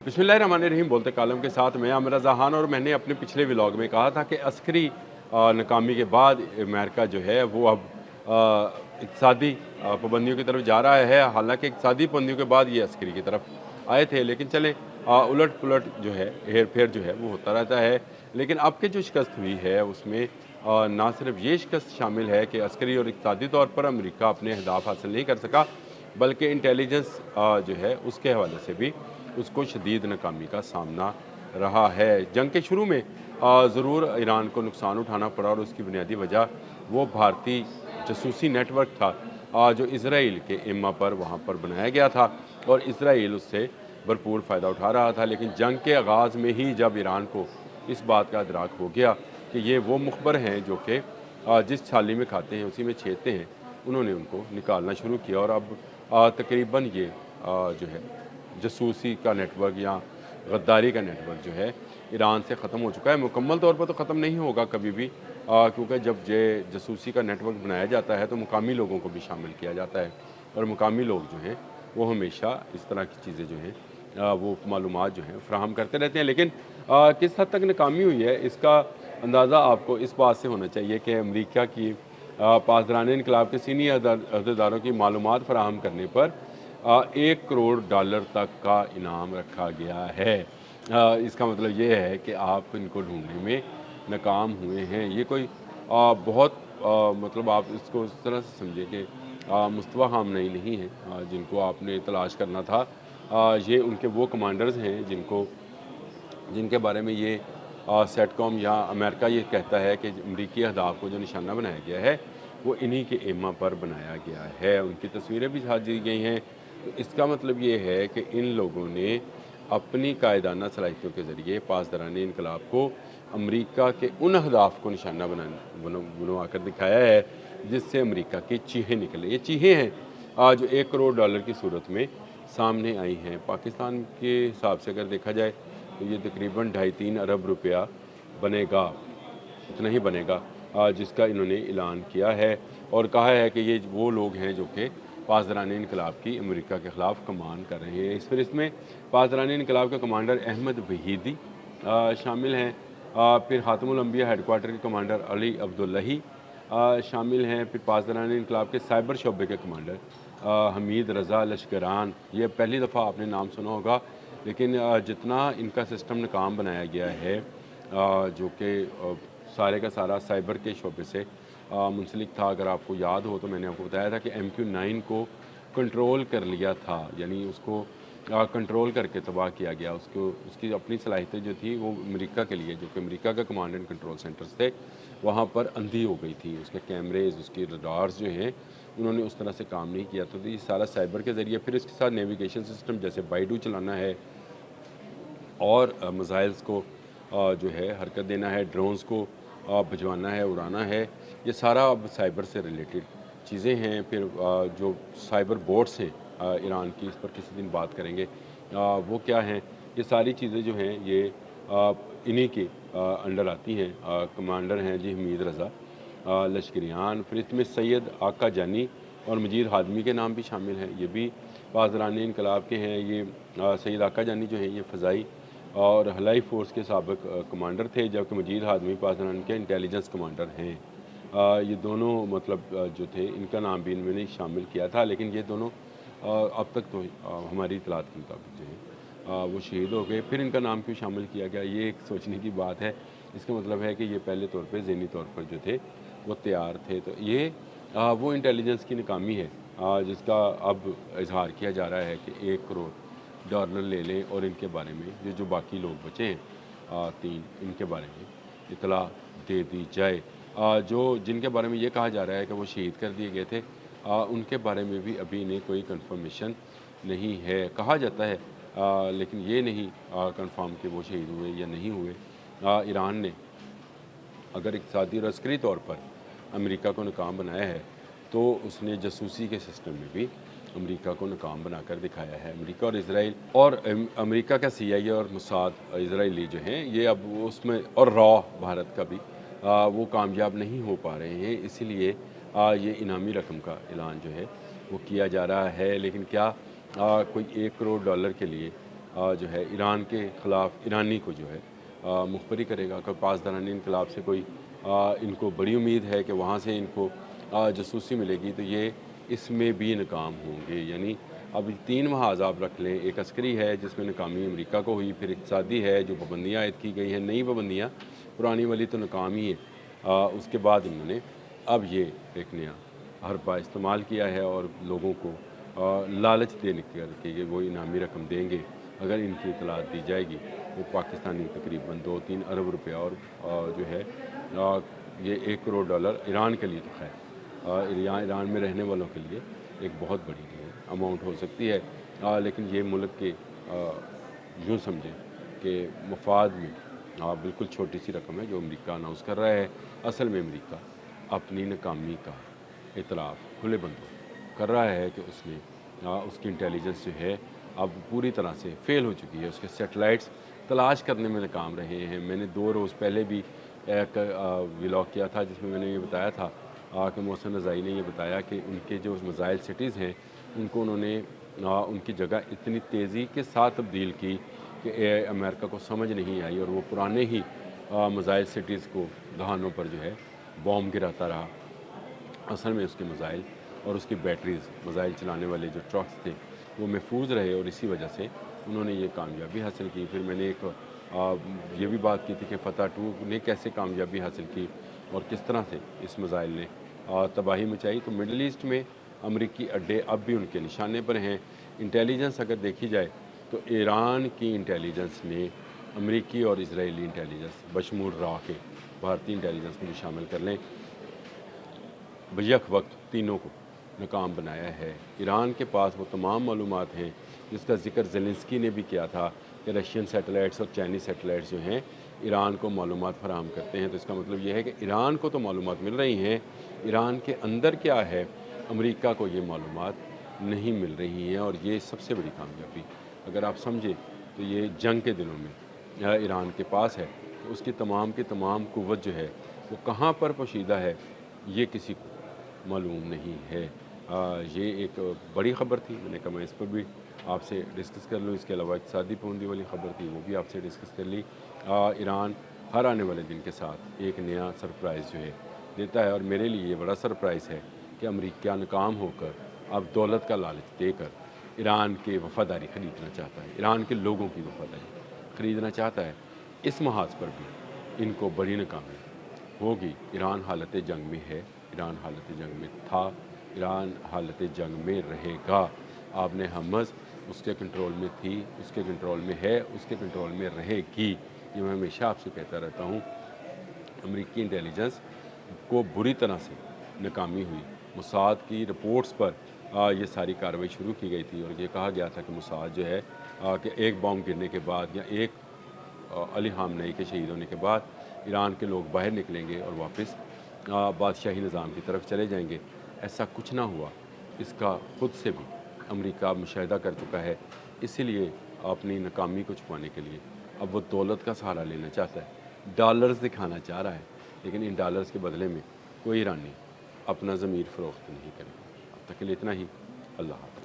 बिस्मिल्लाहिर्रहमानिर्रहीम बोलते कालम के साथ मैं आमिर रज़ा खान। और मैंने अपने पिछले व्लॉग में कहा था कि अस्करी नाकामी के बाद अमेरिका जो है वो अब इक़्तिसादी पाबंदियों की तरफ जा रहा है। हालांकि इक़्तिसादी पाबंदियों के बाद ये अस्करी की तरफ आए थे, लेकिन चले उलट पुलट जो है, हेर फेर जो है वो होता रहता है। लेकिन अब के जो शिकस्त हुई है उसमें ना सिर्फ ये शिकस्त शामिल है कि अस्करी और इक़्तिसादी तौर पर अमेरिका अपने अहदाफ हासिल नहीं कर सका, बल्कि इंटेलिजेंस जो है उसके हवाले से भी उसको शदीद नाकामी का सामना रहा है। जंग के शुरू में ज़रूर ईरान को नुकसान उठाना पड़ा और उसकी बुनियादी वजह वो भारतीय जासूसी नेटवर्क था जो इसराइल के इम्मा पर वहाँ पर बनाया गया था और इसराइल उससे भरपूर फ़ायदा उठा रहा था। लेकिन जंग के आगाज़ में ही जब ईरान को इस बात का इदराक हो गया कि ये वो मुखबर हैं जो कि जिस थाली में खाते हैं उसी में छेदते हैं, उन्होंने उनको निकालना शुरू किया और अब तकरीबन ये जो है जासूसी का नेटवर्क या गद्दारी का नेटवर्क जो है ईरान से ख़त्म हो चुका है। मुकम्मल तौर पर तो ख़त्म नहीं होगा कभी भी, क्योंकि जब ये जासूसी का नेटवर्क बनाया जाता है तो मुकामी लोगों को भी शामिल किया जाता है और मुकामी लोग जो हैं वो हमेशा इस तरह की चीज़ें जो हैं वो मालूमात जो हैं फ़राहम करते रहते हैं। लेकिन किस हद तक नाकामी हुई है इसका अंदाज़ा आपको इस बात से होना चाहिए कि अमरीका की पासदारान इनकलाब के सीनियर अहदेदारों की मालूमात फ़राहम करने पर $1 करोड़ तक का इनाम रखा गया है। इसका मतलब ये है कि आप इनको ढूंढने में नाकाम हुए हैं। ये कोई बहुत मतलब आप इसको इस तरह से समझें कि मुस्तफ़ा खामनई नहीं है जिनको आपने तलाश करना था। ये उनके वो कमांडर्स हैं जिनके बारे में ये सेटकॉम या अमेरिका ये कहता है कि अमरीकी अहदाफ को जो निशाना बनाया गया है वो इन्हीं के एमा पर बनाया गया है। उनकी तस्वीरें भी साथ दी गई हैं। तो इसका मतलब ये है कि इन लोगों ने अपनी कायदाना सलाहियतों के ज़रिए पासदारान इनकलाब को अमरीका के उन अहदाफ को निशाना बनवा कर दिखाया है जिससे अमरीका की चीखें निकले। ये चीखें हैं जो $1 करोड़ की सूरत में सामने आई हैं। पाकिस्तान के हिसाब से अगर देखा जाए तो ये तकरीबन 2.5-3 अरब रुपया बनेगा, इतना ही बनेगा जिसका इन्होंने ऐलान किया है और कहा है कि ये वो लोग हैं जो कि पासदारान इनकलाब की अमेरिका के ख़िलाफ़ कमान कर रहे हैं। इस फहरिस्त में पासदारान इनकलाब के कमांडर अहमद वहीदी शामिल हैं। फिर ख़ातमुल अंबिया हेडक्वार्टर के कमांडर अली अब्दुल्लाही शामिल हैं। फिर पासदारान इनकलाब के साइबर शोबे के कमांडर हमीद रज़ा लश्करान, ये पहली दफ़ा आपने नाम सुना होगा, लेकिन जितना इनका सिस्टम नाकाम बनाया गया है जो कि सारे का सारा साइबर के शोबे से मुंसलिक था। अगर आपको याद हो तो मैंने आपको बताया था कि MQ9 को कंट्रोल कर लिया था, यानी उसको कंट्रोल करके तबाह किया गया। उसको उसकी अपनी सलाहियतें जो थी वो अमेरिका के लिए, जो कि अमेरिका का कमांड एंड कंट्रोल सेंटर्स थे, वहाँ पर अंधी हो गई थी। उसके कैमरेज, उसकी रडार्स जो हैं उन्होंने उस तरह से काम नहीं किया। तो ये सारा साइबर के ज़रिए, फिर इसके साथ नेविगेशन सिस्टम जैसे बाइडू चलाना है और मिसाइल्स को जो है हरकत देना है, ड्रोन्स को भिजवाना है, उड़ाना है। ये सारा अब साइबर से रिलेटेड चीज़ें हैं। फिर जो साइबर बोट्स हैं ईरान की, इस पर किसी दिन बात करेंगे वो क्या हैं। ये सारी चीज़ें जो हैं ये इन्हीं के अंडर आती हैं। कमांडर हैं जी हमीद रज़ा लश्करियान। फिर इसमें सैयद आका जानी और मजीद हादमी के नाम भी शामिल हैं। ये भी पासदारान इनकलाब के हैं। ये सैयद आका जानी जो है ये फ़ज़ाई और हलाई फ़ोर्स के साबिक कमांडर थे, जबकि मजीद हादमी पासदारान के इंटेलिजेंस कमांडर हैं। ये दोनों मतलब जो थे इनका नाम भी इन्होंने शामिल किया था, लेकिन ये दोनों अब तक तो हमारी इतलात के मुताबिक जो है वो शहीद हो गए। फिर इनका नाम क्यों शामिल किया गया, ये एक सोचने की बात है। इसका मतलब है कि ये पहले तौर पे ज़हनी तौर पर जो थे वो तैयार थे। तो ये वो इंटेलिजेंस की नाकामी है जिसका अब इजहार किया जा रहा है कि $1 करोड़ ले लें और इनके बारे में जो बाकी लोग बचे हैं 3, इनके बारे में इतला दे दी जाए। जो जिनके बारे में ये कहा जा रहा है कि वो शहीद कर दिए गए थे उनके बारे में भी अभी इन्हें कोई कंफर्मेशन नहीं है। कहा जाता है लेकिन ये नहीं कंफर्म कि वो शहीद हुए या नहीं हुए। ईरान ने अगर इक़्तिसादी और अस्करी तौर पर अमेरिका को नाकाम बनाया है तो उसने जासूसी के सिस्टम में भी अमेरिका को नाकाम बनाकर दिखाया है। अमेरिका और इसराइल और अमेरिका का CIA और मोसाद इसराइली जो हैं ये अब उसमें, और रॉ भारत का भी वो कामयाब नहीं हो पा रहे हैं। इसीलिए ये इनामी रकम का ऐलान जो है वो किया जा रहा है। लेकिन क्या कोई $1 करोड़ के लिए جو ہے ایران کے خلاف ایرانی کو جو ہے مخبری کرے گا کہ پاسدارانی انقلاب سے کوئی ان کو بڑی امید ہے کہ وہاں سے ان کو جاسوسی ملے گی، تو یہ اس میں بھی ناکام ہوں گے۔ یعنی اب 3 محاذ آپ رکھ لیں، ایک عسکری ہے جس میں ناکامی امریکہ کو ہوئی، پھر اقتصادی ہے جو پابندیاں عائد کی گئی ہیں، نئی پابندیاں، پرانی والی تو ناکام ہی ہے۔ اس کے بعد انہوں نے اب یہ ایک نیا حربہ استعمال کیا ہے اور لوگوں کو لالچ دینے کر کے یہ وہ انعامی رقم دیں گے اگر ان کی اطلاعات دی جائے گی، وہ پاکستانی تقریباً 2-3 ارب روپیہ اور جو ہے یہ $1 کروڑ ایران کے لیے تو خیر ایران میں رہنے والوں کے لیے ایک بہت بڑی جو ہے اماؤنٹ ہو سکتی ہے، لیکن یہ ملک کے یوں سمجھیں کہ مفاد میں بالکل چھوٹی سی رقم ہے جو امریکہ اناؤنس کر رہا ہے۔ اصل میں امریکہ اپنی ناکامی کا اعتراف کھلے بندوں کر رہا ہے کہ اس نے اس کی انٹیلیجنس جو ہے اب پوری طرح سے فیل ہو چکی ہے، اس کے سیٹلائٹس تلاش کرنے میں ناکام رہے ہیں۔ میں نے 2 روز پہلے بھی ایک ولاگ کیا تھا جس میں نے یہ بتایا تھا کہ محسن رضائی نے یہ بتایا کہ ان کے جو میزائل سٹیز ہیں ان کو انہوں نے ان کی جگہ اتنی تیزی کے ساتھ تبدیل کی کہ امریکہ کو سمجھ نہیں آئی اور وہ پرانے ہی میزائل سٹیز کو دہانوں پر جو ہے بوم گراتا رہا۔ اصل میں اس کے میزائل اور اس کی بیٹریز، میزائل چلانے والے جو ٹرکس تھے وہ محفوظ رہے اور اسی وجہ سے انہوں نے یہ کامیابی حاصل کی۔ پھر میں نے ایک یہ بھی بات کی تھی کہ فتح 2 نے کیسے کامیابی حاصل کی اور کس طرح سے اس میزائل نے تباہی مچائی۔ تو مڈل ایسٹ میں امریکی اڈے اب بھی ان کے نشانے پر ہیں۔ انٹیلیجنس اگر دیکھی جائے تو ایران کی انٹیلیجنس نے امریکی اور اسرائیلی انٹیلیجنس بشمول را کے بھارتی انٹیلیجنس کو بھی شامل کر لیں، بیک وقت تینوں کو ناکام بنایا ہے۔ ایران کے پاس وہ تمام معلومات ہیں جس کا ذکر زیلنسکی نے بھی کیا تھا کہ رشین سیٹلائٹس اور چائنیز سیٹلائٹس جو ہیں ایران کو معلومات فراہم کرتے ہیں۔ تو اس کا مطلب یہ ہے کہ ایران کو تو معلومات مل رہی ہیں، ایران کے اندر کیا ہے امریکہ کو یہ معلومات نہیں مل رہی ہیں، اور یہ سب سے بڑی کامیابی اگر آپ سمجھیں تو یہ جنگ کے دنوں میں ایران کے پاس ہے کہ اس کی تمام قوت جو ہے وہ کہاں پر پوشیدہ ہے یہ کسی کو معلوم نہیں ہے۔ یہ ایک بڑی خبر تھی، میں نے کہا میں اس پر بھی آپ سے ڈسکس کر لوں۔ اس کے علاوہ اقتصادی پابندی والی خبر تھی وہ بھی آپ سے ڈسکس کر لی۔ ایران ہر آنے والے دن کے ساتھ ایک نیا سرپرائز جو ہے دیتا ہے، اور میرے لیے یہ بڑا سرپرائز ہے کہ امریکہ ناکام ہو کر اب دولت کا لالچ دے کر ایران کی وفاداری خریدنا چاہتا ہے، ایران کے لوگوں کی وفاداری خریدنا چاہتا ہے۔ اس محاذ پر بھی ان کو بڑی ناکامی ہوگی۔ ایران حالت جنگ میں ہے، ایران حالت جنگ میں تھا، ایران حالت جنگ میں رہے گا۔ آپ نے حماس اس کے کنٹرول میں تھی، اس کے کنٹرول میں ہے، اس کے کنٹرول میں رہے گی۔ یہ میں ہمیشہ آپ سے کہتا رہتا ہوں۔ امریکی انٹیلیجنس کو بری طرح سے ناکامی ہوئی۔ موساد کی رپورٹس پر یہ ساری کارروائی شروع کی گئی تھی، اور یہ کہا گیا تھا کہ موساد جو ہے کہ ایک بام گرنے کے بعد یا ایک علی خامنئی کے شہید ہونے کے بعد ایران کے لوگ باہر نکلیں گے اور واپس بادشاہی نظام کی طرف چلے جائیں گے۔ ایسا کچھ نہ ہوا، اس کا خود سے بھی امریکہ مشاہدہ کر چکا ہے۔ اسی لیے اپنی ناکامی کو چھپانے کے لیے اب وہ دولت کا سہارا لینا چاہتا ہے، ڈالرز دکھانا چاہ رہا ہے، لیکن ان ڈالرز کے بدلے میں کوئی ایرانی اپنا ضمیر فروخت نہیں کرے گا۔ اب تک کے لیے اتنا ہی۔ اللہ حافظ۔